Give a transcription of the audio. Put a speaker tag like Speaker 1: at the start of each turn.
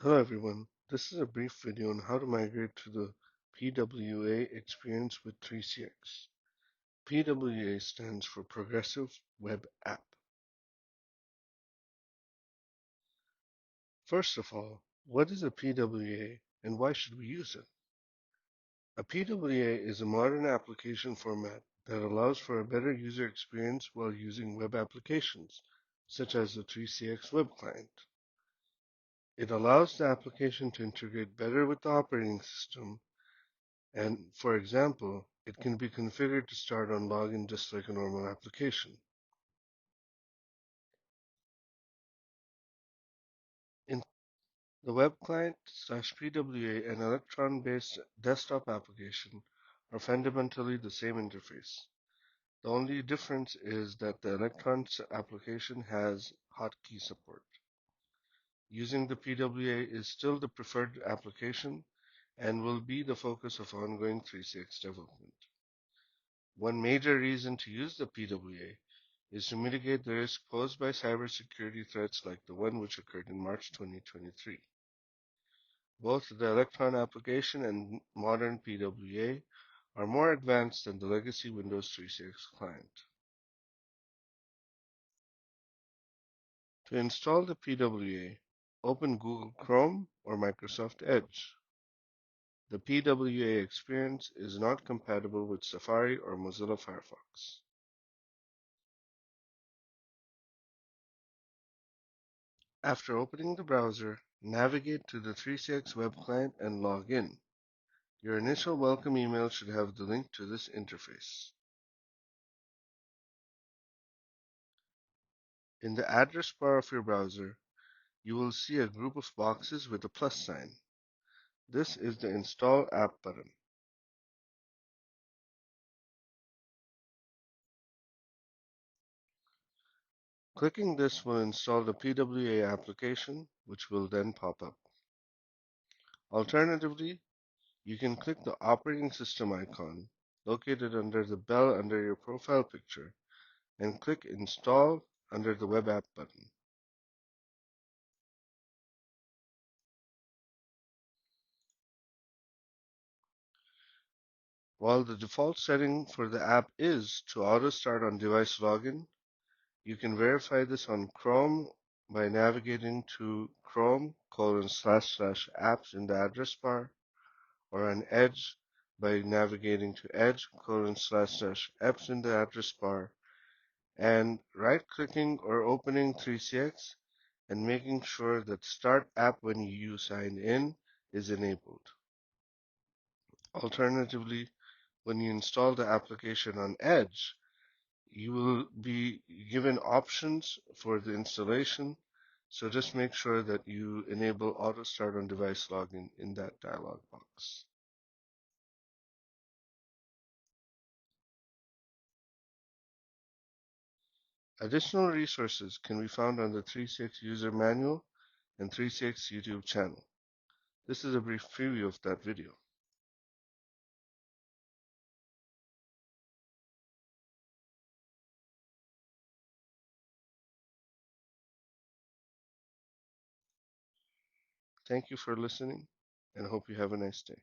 Speaker 1: Hello everyone, this is a brief video on how to migrate to the PWA experience with 3CX. PWA stands for Progressive Web App. First of all, what is a PWA and why should we use it? A PWA is a modern application format that allows for a better user experience while using web applications, such as the 3CX web client. It allows the application to integrate better with the operating system. And for example, it can be configured to start on login just like a normal application. In the web client slash PWA and Electron-based desktop application are fundamentally the same interface. The only difference is that the Electron application has hotkey support. Using the PWA is still the preferred application and will be the focus of ongoing 3CX development. One major reason to use the PWA is to mitigate the risk posed by cybersecurity threats like the one which occurred in March 2023. Both the Electron application and modern PWA are more advanced than the legacy Windows 3.6 client. To install the PWA, open Google Chrome or Microsoft Edge. The PWA experience is not compatible with Safari or Mozilla Firefox. After opening the browser, navigate to the 3CX web client and log in. Your initial welcome email should have the link to this interface. In the address bar of your browser, you will see a group of boxes with a plus sign. This is the Install App button. Clicking this will install the PWA application, which will then pop up. Alternatively, you can click the operating system icon located under the bell under your profile picture and click Install under the Web App button. While the default setting for the app is to auto start on device login, you can verify this on Chrome by navigating to Chrome://apps in the address bar, or on Edge by navigating to Edge://apps in the address bar, and right-clicking or opening 3CX and making sure that Start App when you sign in is enabled. Alternatively, when you install the application on Edge, you will be given options for the installation, so just make sure that you enable auto start on device login in that dialog box. Additional resources can be found on the 3.6 user manual and 3.6 YouTube channel. This is a brief preview of that video. Thank you for listening and hope you have a nice day.